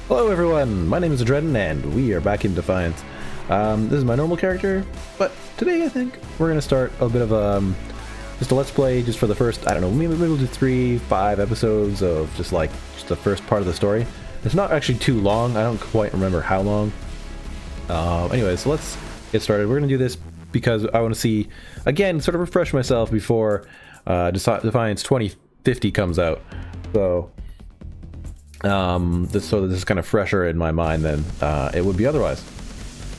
Hello everyone, my name is Adreden and we are back in Defiance. This is my normal character, but today I think we're going to start a bit of just a let's play just for the first, I don't know, maybe we'll do 3-5 episodes of just the first part of the story. It's not actually too long, I don't quite remember how long. Anyway, so let's get started. We're going to do this because I want to see, again, sort of refresh myself before Defiance 2050 comes out. So this is kind of fresher in my mind than it would be otherwise.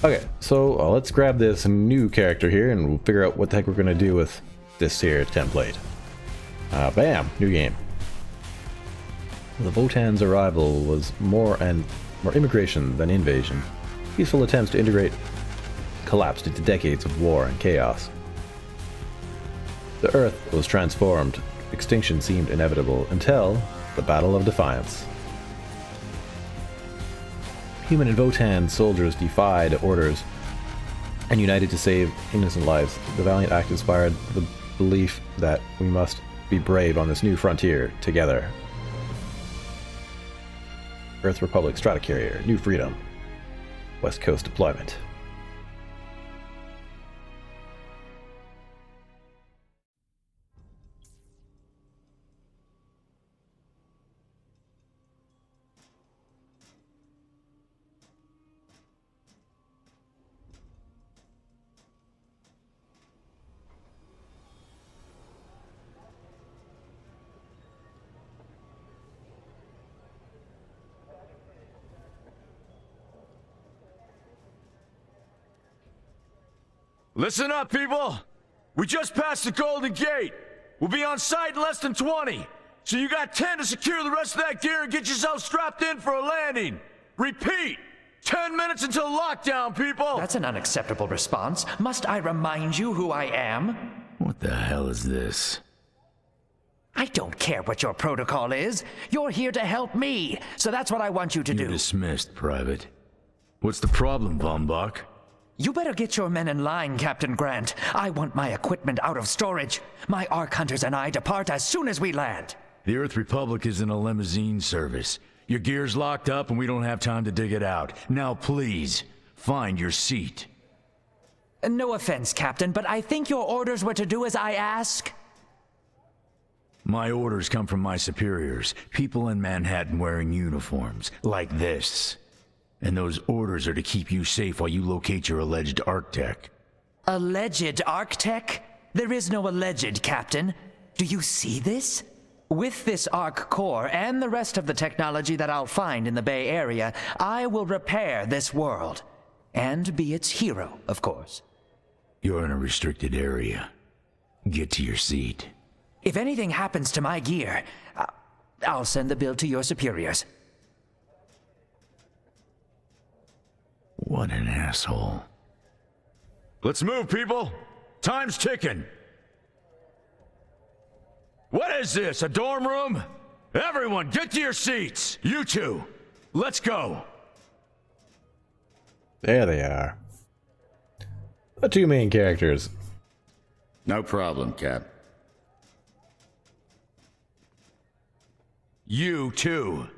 Okay, so let's grab this new character here and we'll figure out what the heck we're gonna do with this here template. Bam, new game. The Votans' arrival was more immigration than invasion. Peaceful attempts to integrate collapsed into decades of war and chaos. The Earth was transformed. Extinction seemed inevitable until the Battle of Defiance. Human and Votan soldiers defied orders and united to save innocent lives. The valiant act inspired the belief that we must be brave on this new frontier together. Earth Republic Stratocarrier, New Freedom, West Coast deployment. Listen up, people! We just passed the Golden Gate! We'll be on site in less than 20! So you got 10 to secure the rest of that gear and get yourself strapped in for a landing! Repeat! 10 minutes until lockdown, people! That's an unacceptable response. Must I remind you who I am? What the hell is this? I don't care what your protocol is. You're here to help me, so that's what I want you to do. You're dismissed, Private. What's the problem, Von Bach? You better get your men in line, Captain Grant. I want my equipment out of storage. My Ark Hunters and I depart as soon as we land. The Earth Republic is in a limousine service. Your gear's locked up and we don't have time to dig it out. Now please, find your seat. No offense, Captain, but I think your orders were to do as I ask. My orders come from my superiors, people in Manhattan wearing uniforms, like this. And those orders are to keep you safe while you locate your alleged Arc-Tech. Alleged Arc-Tech? There is no alleged, Captain. Do you see this? With this Arc core and the rest of the technology that I'll find in the Bay Area, I will repair this world. And be its hero, of course. You're in a restricted area. Get to your seat. If anything happens to my gear, I'll send the bill to your superiors. What an asshole. Let's move, people! Time's ticking! What is this, a dorm room? Everyone, get to your seats! You two, let's go! There they are. The two main characters. No problem, Cap. You too.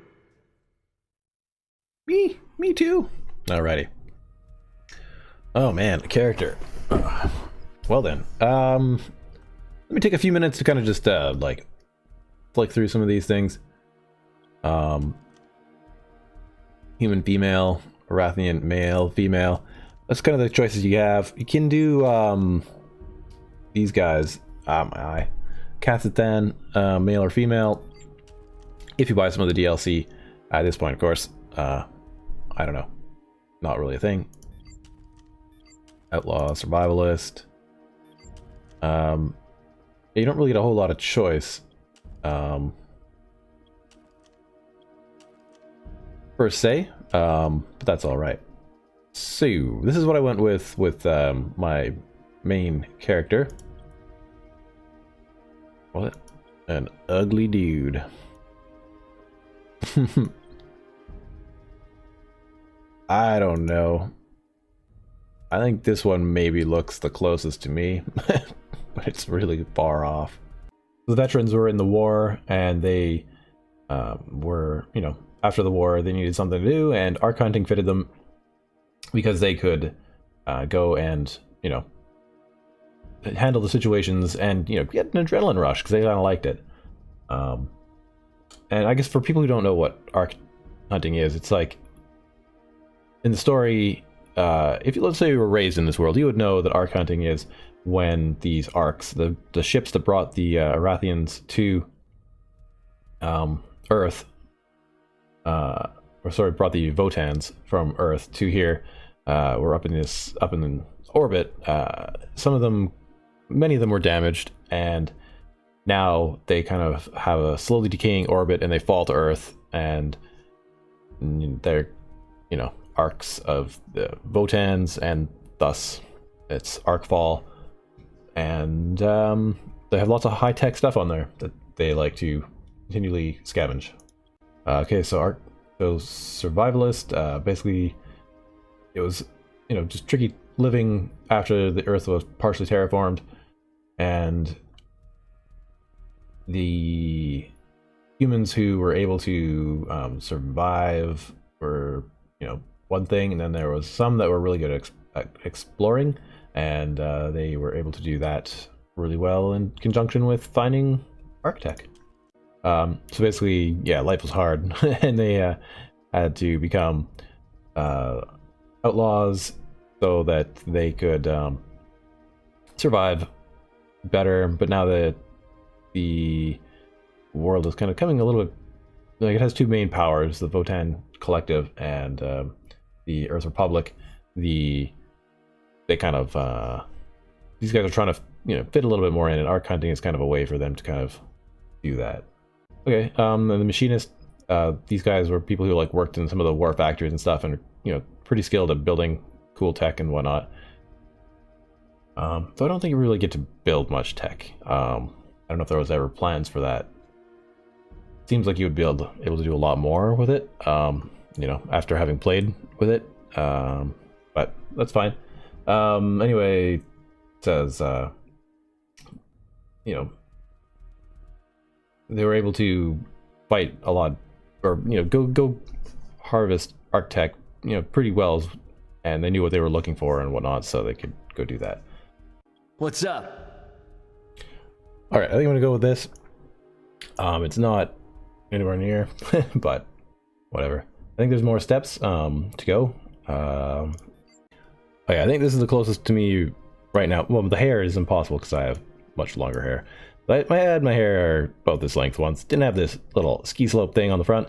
Me too. Alrighty. Oh man, character. Well then, let me take a few minutes to kind of just flick through some of these things. Human female, Arathian male, female. That's kind of the choices you have. You can do these guys. My eye. Kathatan, male or female. If you buy some of the DLC at this point, of course. I don't know. Not really a thing. Outlaw, survivalist. You don't really get a whole lot of choice. Per se. But that's alright. So, this is what I went with my main character. What? An ugly dude. I don't know. I think this one maybe looks the closest to me, but it's really far off. The veterans were in the war, and they were, you know, after the war, they needed something to do, and arc hunting fitted them because they could go and, you know, handle the situations and, you know, get an adrenaline rush because they kind of liked it. And I guess for people who don't know what arc hunting is, it's like in the story, if you, let's say you were raised in this world, you would know that arc hunting is when these arcs, the ships that brought the Arathians to Earth, or sorry, brought the Votans from Earth to here, were up in orbit. Some of them, many of them were damaged, and now they kind of have a slowly decaying orbit, and they fall to Earth, and they're, you know, arcs of the Votans, and thus it's Arkfall, and they have lots of high-tech stuff on there that they like to continually scavenge. Okay, so survivalist, basically it was, you know, just tricky living after the Earth was partially terraformed, and the humans who were able to survive were, you know, one thing, and then there was some that were really good at exploring, and they were able to do that really well in conjunction with finding architect. So basically, yeah, life was hard, and they had to become outlaws so that they could survive better. But now that the world is kind of coming a little bit, like, it has two main powers, the Votan Collective and the Earth Republic. They kind of these guys are trying to, you know, fit a little bit more in, and arc hunting is kind of a way for them to kind of do that. Okay, and the machinist, these guys were people who like worked in some of the war factories and stuff, and, you know, pretty skilled at building cool tech and whatnot. So I don't think you really get to build much tech. I don't know if there was ever plans for that. Seems like you would be able to do a lot more with it, you know, after having played with it. But that's fine. Anyway, it says, you know, they were able to fight a lot, or, you know, go harvest arc-tech, you know, pretty well, and they knew what they were looking for and whatnot, so they could go do that. What's up? All right, I think I'm gonna go with this. It's not anywhere near, but whatever. I think there's more steps to go. Okay, I think this is the closest to me right now. Well, the hair is impossible because I have much longer hair. But I had my hair about this length once. Didn't have this little ski slope thing on the front.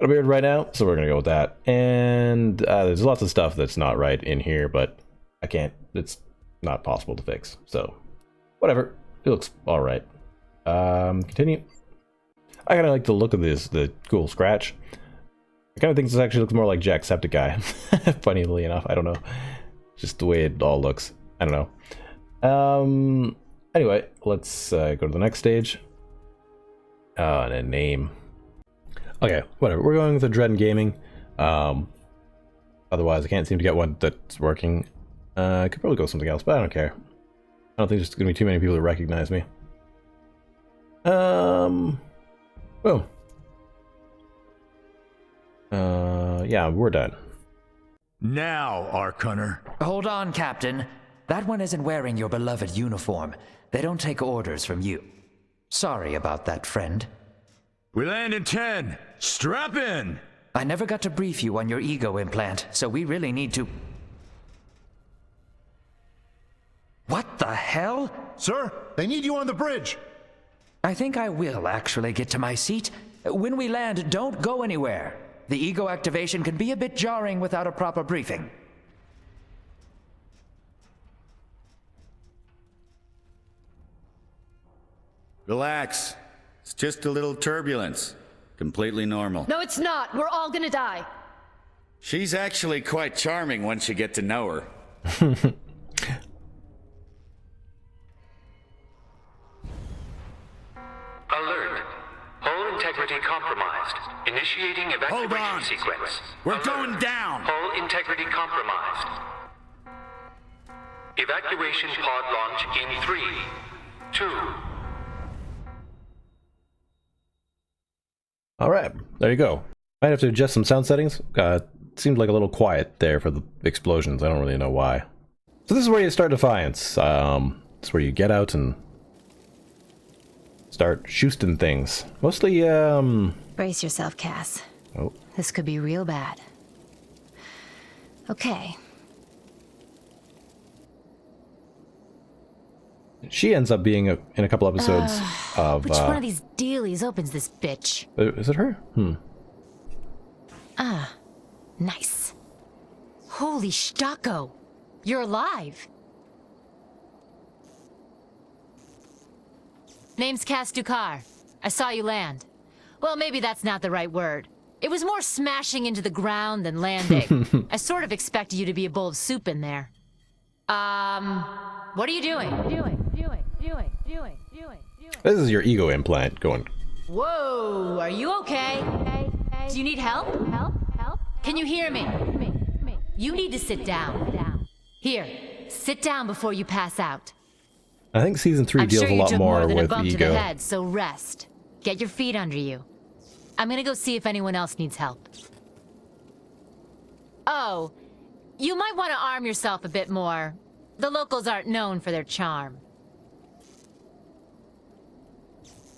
Got a beard right now, so we're gonna go with that. And there's lots of stuff that's not right in here, but I can't. It's not possible to fix. So whatever. It looks all right. Continue. I kind of like the look of this, the cool scratch. I kind of think this actually looks more like Jacksepticeye. Funnily enough, I don't know. Just the way it all looks. I don't know. Anyway, let's go to the next stage. And a name. Okay, whatever. We're going with Adreden Gaming. Otherwise, I can't seem to get one that's working. I could probably go with something else, but I don't care. I don't think there's going to be too many people who recognize me. Boom. Yeah, we're done. Now, Arc Hunter. Hold on, Captain. That one isn't wearing your beloved uniform. They don't take orders from you. Sorry about that, friend. We land in 10. Strap in. I never got to brief you on your ego implant, so we really need to... What the hell? Sir, they need you on the bridge. I think I will actually get to my seat. When we land, don't go anywhere. The ego activation can be a bit jarring without a proper briefing. Relax. It's just a little turbulence. Completely normal. No, it's not. We're all gonna die. She's actually quite charming once you get to know her. Alert. Hull integrity compromised. Initiating Hold evacuation on. sequence. We're Alert. going down. Hull integrity compromised. Evacuation pod launch in 3, 2. All right, there you go. Might have to adjust some sound settings. Seemed like a little quiet there for the explosions. I don't really know why. So this is where you start Defiance. It's where you get out and start shooting things. Mostly, Brace yourself, Cass. Oh. This could be real bad. Okay. She ends up being in a couple episodes of... Which one of these dealies opens this bitch? Is it her? Ah, nice. Holy Stacco! You're alive! Name's Cass Dukar. I saw you land. Well, maybe that's not the right word. It was more smashing into the ground than landing. I sort of expected you to be a bowl of soup in there. What are you doing? This is your ego implant going... Whoa, are you okay? Do you need help? Can you hear me? You need to sit down. Here, sit down before you pass out. I think season 3 deals a lot more than a with bump ego. to the head, so rest. Get your feet under you. I'm gonna go see if anyone else needs help. Oh, you might want to arm yourself a bit more. The locals aren't known for their charm.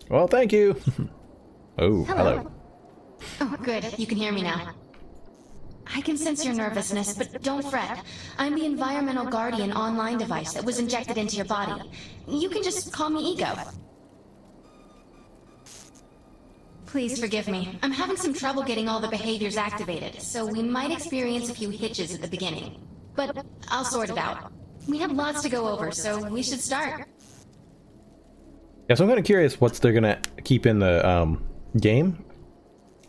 Well, thank you. Oh, hello. Oh, good. You can hear me now. I can sense your nervousness, but don't fret. I'm the environmental guardian online device that was injected into your body. You can just call me Ego. Please forgive me. I'm having some trouble getting all the behaviors activated, so we might experience a few hitches at the beginning. But I'll sort it out. We have lots to go over, so we should start. Yeah, so I'm kind of curious what they're going to keep in the game,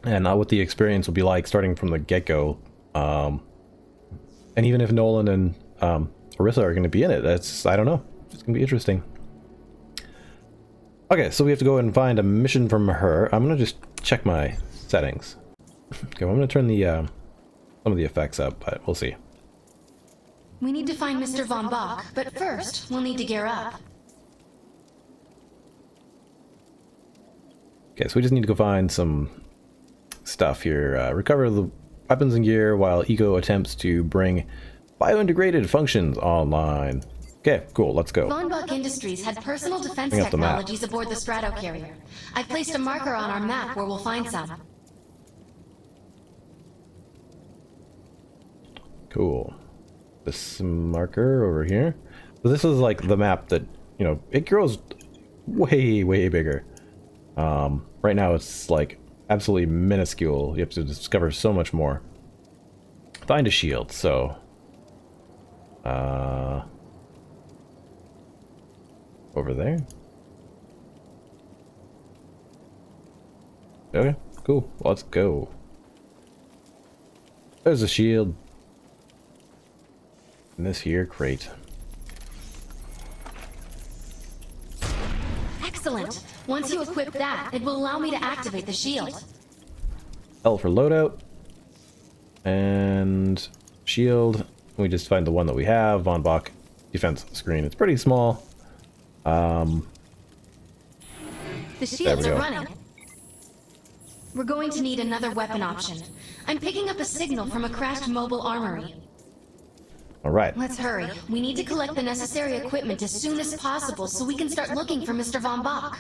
and what the experience will be like starting from the get-go. And even if Nolan and Orisa are going to be in it, I don't know. It's going to be interesting. Okay, so we have to go and find a mission from her. I'm going to just check my settings. Okay, well, I'm going to turn the some of the effects up, but we'll see. We need to find Mr. Von Bach, but first, we'll need to gear up. Okay, so we just need to go find some stuff here. Recover the weapons and gear while Ego attempts to bring biointegrated functions online. Okay, cool, let's go. Von Bach Industries had personal defense Bring up the map. technologies aboard the Stratocarrier. I've placed a marker on our map where we'll find some. Cool. This marker over here. So this is like the map that, you know, it grows way, way bigger. Right now it's like absolutely minuscule. You have to discover so much more. Find a shield, so... over there? Okay, cool. Let's go. There's a shield. In this here crate. Excellent. Once you equip that, it will allow me to activate the shield. L for loadout. And shield. We just find the one that we have. Von Bach defense screen. It's pretty small. The shields go. are running. We're going to need another weapon option. I'm picking up a signal from a crashed mobile armory. Alright. Let's hurry. We need to collect the necessary equipment as soon as possible so we can start looking for Mr. Von Bach.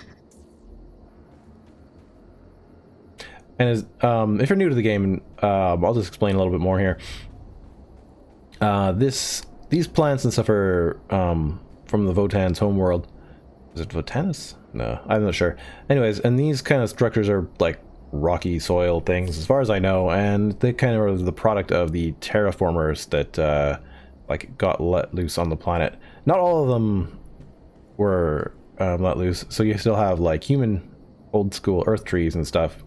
And as, if you're new to the game, I'll just explain a little bit more here. These plants and stuff are from the Votans' homeworld. Is it Votanus? No, I'm not sure. Anyways, and these kind of structures are like rocky soil things, as far as I know, and they kind of are the product of the terraformers that like got let loose on the planet. Not all of them were let loose, so you still have like human old school earth trees and stuff.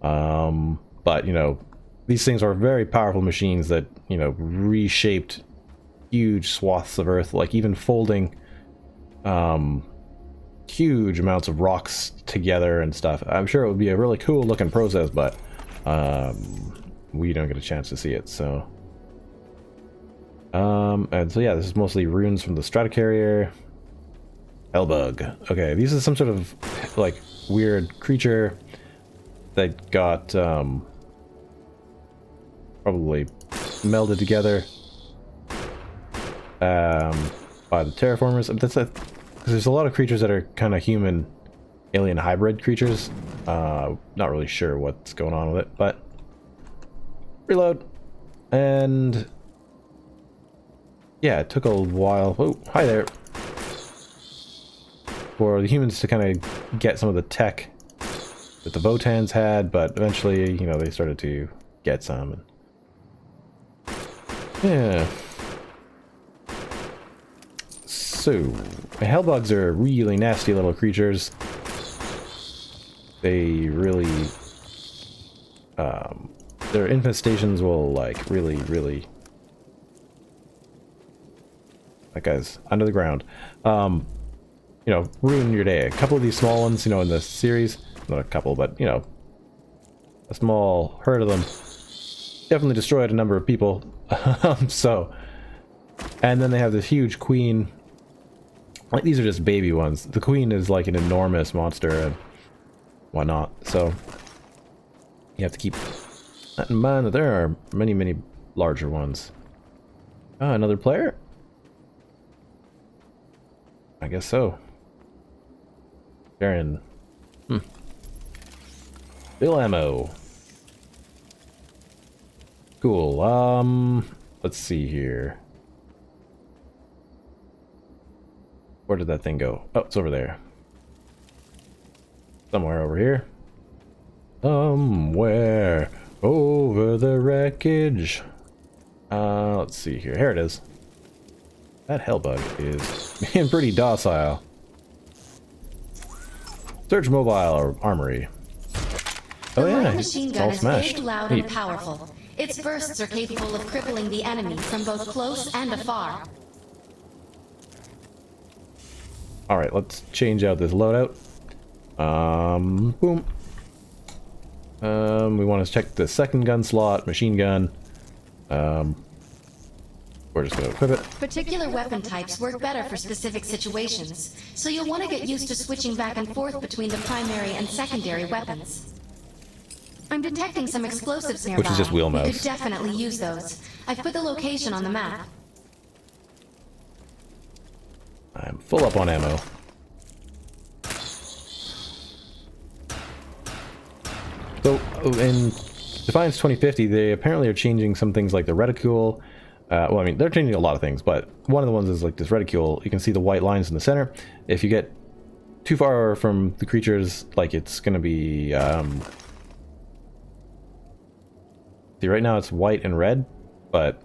But you know, these things are very powerful machines that, you know, reshaped huge swaths of earth, like even folding huge amounts of rocks together and stuff. I'm sure it would be a really cool looking process, but we don't get a chance to see it, so and so yeah, this is mostly runes from the Stratocarrier. Hellbug. Okay, these are some sort of like weird creature that got probably melded together by the terraformers. That's a, 'cause there's a lot of creatures that are kind of human alien hybrid creatures. Not really sure what's going on with it, but reload. And yeah, it took a while. Oh, hi there. For the humans to kind of get some of the tech that the Votans had, but eventually, you know, they started to get some. And yeah. So, hellbugs are really nasty little creatures. They really, their infestations will, like, really, that guy's under the ground, you know, ruin your day. A couple of these small ones, you know, in the series, not a couple, but, you know, a small herd of them definitely destroyed a number of people. So, and then they have this huge queen. Like, these are just baby ones. The queen is like an enormous monster and whatnot. So you have to keep that in mind that there are many larger ones. Another player? I guess so. Baron. Bill ammo. Cool. Let's see here. Where did that thing go? Oh, it's over there. Somewhere over here. Somewhere over the wreckage. Let's see here. Here it is. That hellbug is being pretty docile. Search mobile or armory. Oh yeah, machine it's gun all is smashed. big, loud, Neat. and powerful. Its bursts are capable of crippling the enemy from both close and afar. Alright, let's change out this loadout. Boom. We want to check the second gun slot, machine gun. We're just going to equip it. Particular weapon types work better for specific situations, so you'll want to get used to switching back and forth between the primary and secondary weapons. I'm detecting some explosives nearby. Which is just wheel You mouse. could definitely use those. I've put the location on the map. I'm full up on ammo. So, in Defiance 2050, they apparently are changing some things like the reticule. Well, I mean, they're changing a lot of things, but one of the ones is like this reticule. You can see the white lines in the center. If you get too far from the creatures, like it's going to be... see, right now it's white and red, but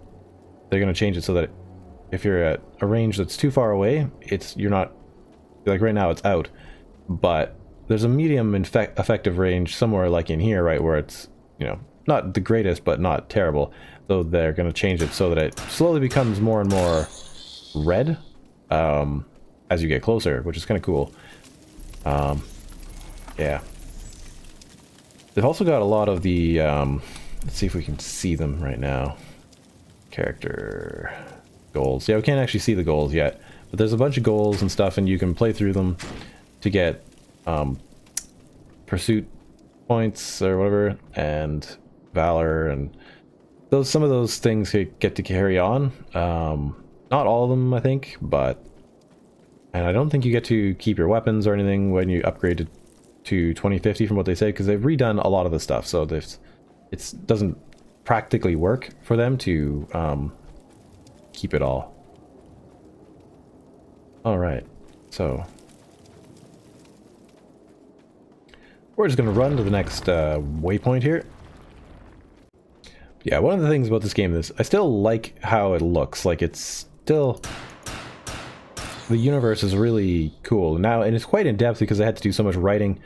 they're going to change it so that if you're at a range that's too far away, you're not... Like right now it's out, but there's a medium effective range somewhere like in here, right, where it's, you know, not the greatest, but not terrible. So they're going to change it so that it slowly becomes more and more red as you get closer, which is kind of cool. Yeah. They've also got a lot of the, let's see if we can see them right now. Character goals. Yeah, we can't actually see the goals yet, but there's a bunch of goals and stuff, and you can play through them to get pursuit points or whatever, and valor, and some of those things get to carry on. Not all of them, I think, and I don't think you get to keep your weapons or anything when you upgrade to 2050 from what they say, because they've redone a lot of the stuff, so it doesn't practically work for them to keep it all. Alright, so we're just going to run to the next waypoint here. Yeah, one of the things about this game is I still like how it looks. Like, it's still... The universe is really cool now, and it's quite in depth because I had to do so much writing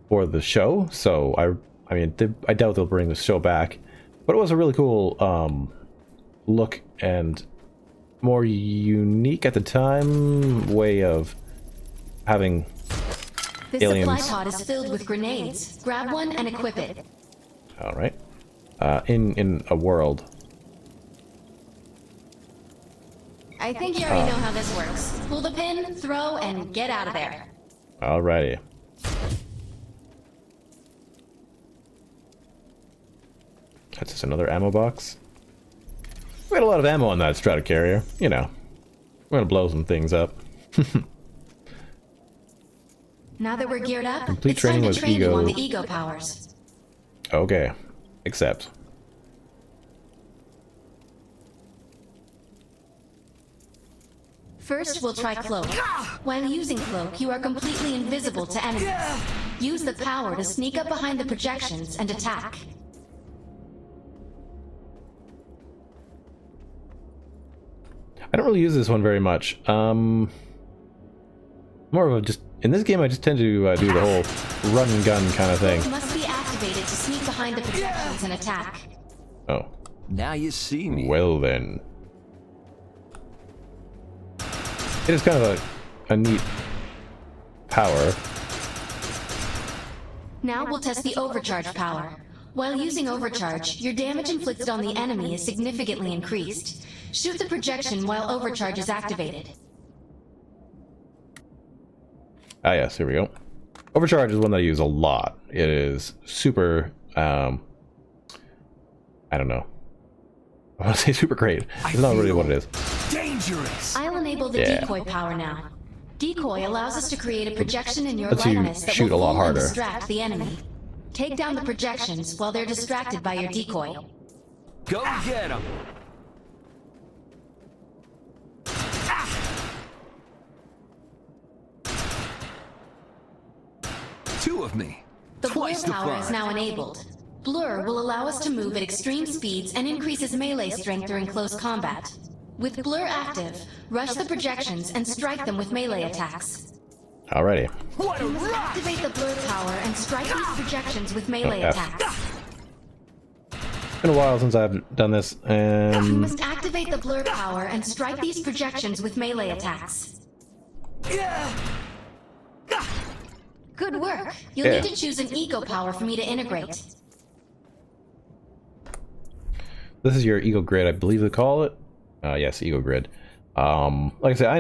for the show. So I mean, I doubt they'll bring the show back, but it was a really cool look and more unique at the time way of having This aliens. supply pod is filled with grenades. Grab one and equip it. All right, in a world. I think you already know how this works. Pull the pin, throw, and get out of there. Alrighty. That's just another ammo box. We got a lot of ammo on that Stratocarrier. You know, we're gonna blow some things up. Now that we're geared up, Complete it's time training to with train ego. you on the ego powers. Okay, accept. First, we'll try Cloak. While using Cloak, you are completely invisible to enemies. Use the power to sneak up behind the projections and attack. I don't really use this one very much. More of a just in this game I just tend to do the whole run and gun kind of thing. Cloak must be activated to sneak behind the projections and attack. Oh. Now you see me. Well then. It is kind of a neat power. Now we'll test the overcharge power. While using overcharge, your damage inflicted on the enemy is significantly increased. Shoot the projection while overcharge is activated. Ah yes, here we go. Overcharge is one that I use a lot. It is super, I don't know. I want to say super great. It's not really what it is. Dangerous. I'll enable the decoy power now. Decoy allows us to create a projection in your Lets you likeness that shoot will a lot fool and harder. distract the enemy. Take down the projections while they're distracted by your decoy. Go get him. Two of me. The blur Twice the power is fun. now enabled. Blur will allow us to move at extreme speeds and increases melee strength during close combat. With Blur active, rush the projections and strike them with melee attacks. Alrighty. What a You must rush! activate the Blur power and strike these projections with melee F. attacks. It's been a while since I've done this, You and must activate the Blur power and strike these projections with melee attacks. Good work. You'll Yeah. need to choose an ego power for me to integrate. this is your Ego Grid, I believe they call it. Yes, Ego Grid. Like I said, I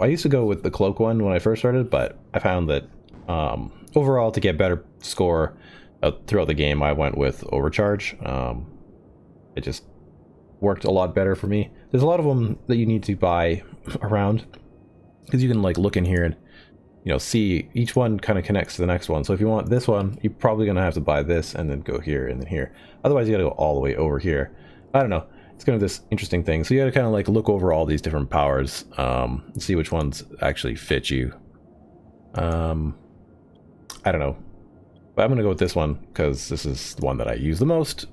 used to go with the Cloak one when I first started, but I found that overall to get better score throughout the game, I went with Overcharge. It just worked a lot better for me. There's a lot of them that you need to buy around, because you can like look in here and see each one kind of connects to the next one. So if you want this one, you're probably gonna have to buy this and then go here and then here. Otherwise, you gotta go all the way over here. I don't know. It's kind of this interesting thing. So you gotta kind of like look over all these different powers, and see which ones actually fit you. I don't know, but I'm gonna go with this one because this is the one that I use the most.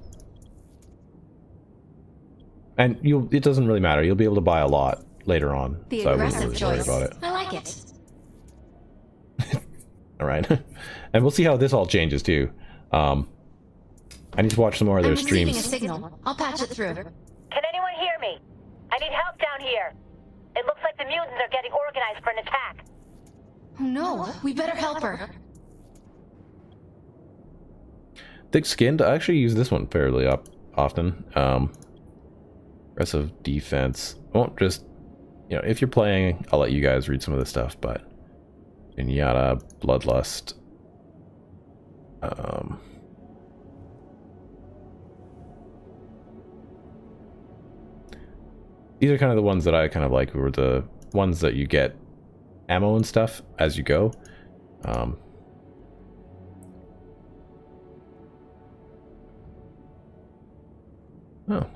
And it doesn't really matter. You'll be able to buy a lot later on. The So I wouldn't aggressive really worry choice. about it. I like it. All right, and we'll see how this all changes too. I need to watch some more of I'm their receiving a streams. signal. I'll patch it through. Can anyone hear me? I need help down here. It looks like the mutants are getting organized for an attack. Oh no, we better help her. Thick skinned. I actually use this one fairly often. Aggressive defense. I won't just, if you're playing, I'll let you guys read some of this stuff, but Pinata, Bloodlust. These are kind of the ones that I kind of like, were the ones that you get ammo and stuff as you go. Oh,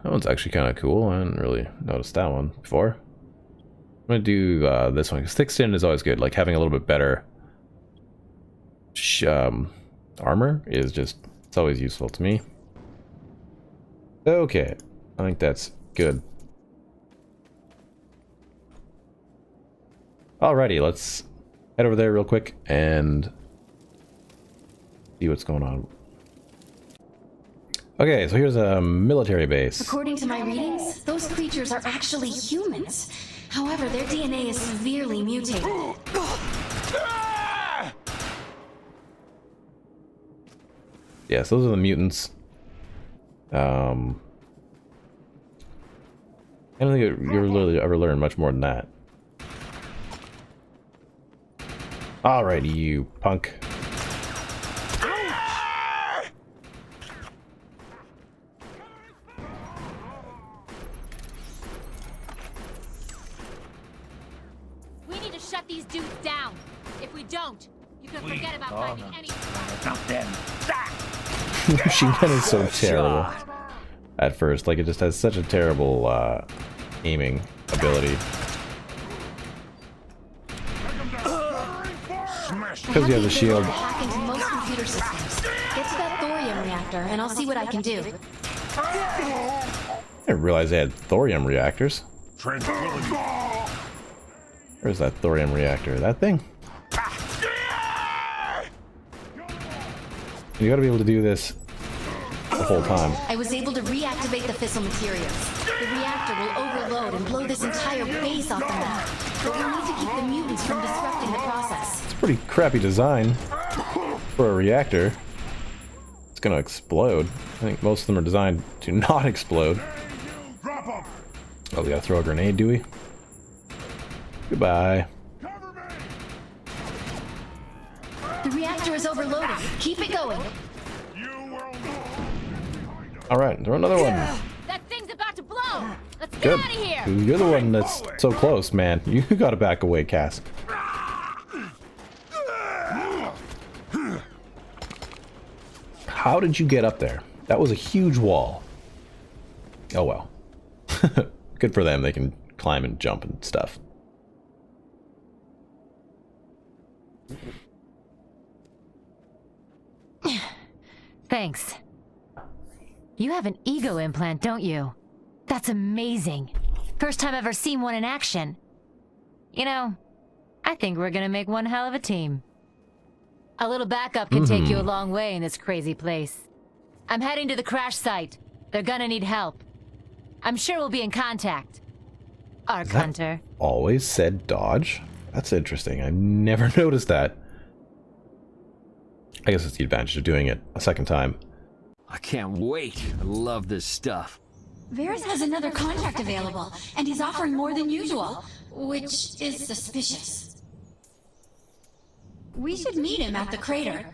that one's actually kind of cool. I hadn't really noticed that one before. I'm gonna do this one because thick skin is always good. Like having a little bit better armor is it's always useful to me. Okay, I think that's good. Alrighty, let's head over there real quick and see what's going on. Okay, so here's a military base. According to my readings, those creatures are actually humans. However, their DNA is severely mutated. Yes, those are the mutants. I don't think you'll really ever learn much more than that. Alrighty, you punk. You can forget about finding any. Not them. Machine gun is so terrible at first. Like, it just has such a terrible aiming ability. Because you have the shield. Hack into most computer systems. Get to that thorium reactor, and I'll see what I can do. I didn't realize they had thorium reactors. Where's that thorium reactor? That thing? You gotta be able to do this the whole time. I was able to reactivate the fissile materials. The reactor will overload and blow this entire base off the map. But we need to keep the mutants from disrupting the process. It's a pretty crappy design for a reactor. It's gonna explode. I think most of them are designed to not explode. Oh, we gotta throw a grenade, do we? Goodbye. The reactor is overloaded. Keep it going. Alright, throw another one. That thing's about to blow. Let's get Good. out of here. You're the one that's so close, man. You gotta back away, Cass. How did you get up there? That was a huge wall. Oh well. Good for them. They can climb and jump and stuff. Thanks. You have an ego implant, don't you? That's amazing. First time I've ever seen one in action. You know, I think we're gonna make one hell of a team. A little backup can take you a long way in this crazy place. I'm heading to the crash site. They're gonna need help. I'm sure we'll be in contact. Arc Hunter. Always said dodge? That's interesting. I never noticed that. I guess it's the advantage of doing it a second time. I can't wait. I love this stuff. Varys has another contract available, and he's offering more than usual, which is suspicious. We should meet him at the crater.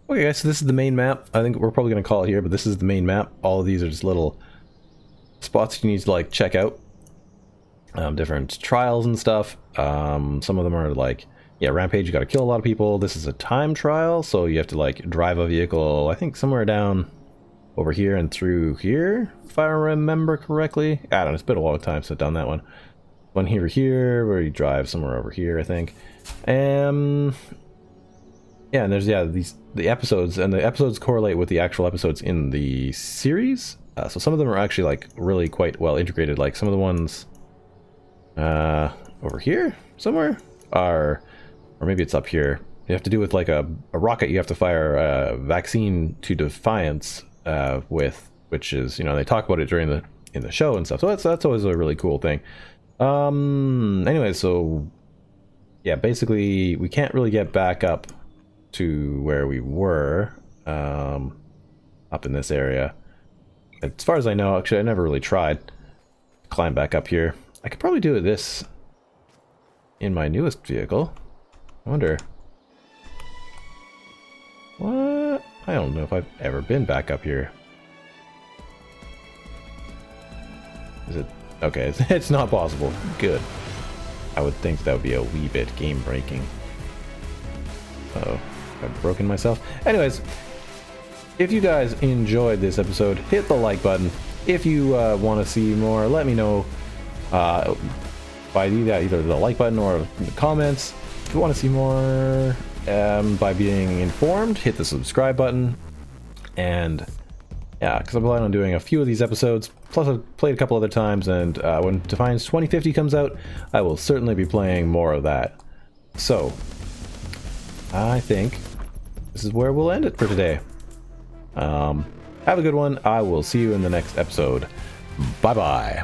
Okay guys, so this is the main map. I think we're probably going to call it here, but this is the main map. All of these are just little spots you need to like check out. Different trials and stuff. Some of them are like, yeah, Rampage, you got to kill a lot of people. This is a time trial, so you have to like drive a vehicle, I think somewhere down over here and through here, if I remember correctly. I don't know, it's been a long time since I've done that one. One here, where you drive somewhere over here, I think. Yeah, and there's, yeah, the episodes, and the episodes correlate with the actual episodes in the series. So some of them are actually like really quite well integrated. Like some of the ones over here somewhere are, or maybe it's up here. You have to do with like a rocket you have to fire a vaccine to Defiance with, which is, you know, they talk about it during in the show and stuff. So that's always a really cool thing. Anyway, so yeah, basically we can't really get back up to where we were up in this area. As far as I know, actually I never really tried to climb back up here. I could probably do this in my newest vehicle. I wonder. What? I don't know if I've ever been back up here. Is it? Okay, it's not possible. Good. I would think that would be a wee bit game breaking. Uh-oh. I've broken myself. Anyways, if you guys enjoyed this episode, hit the like button. If you want to see more, let me know by either the like button or the comments. If you want to see more by being informed, hit the subscribe button. And yeah, because I plan on doing a few of these episodes, plus I've played a couple other times, and when Defiance 2050 comes out, I will certainly be playing more of that. So, I think this is where we'll end it for today. Have a good one. I will see you in the next episode. Bye-bye.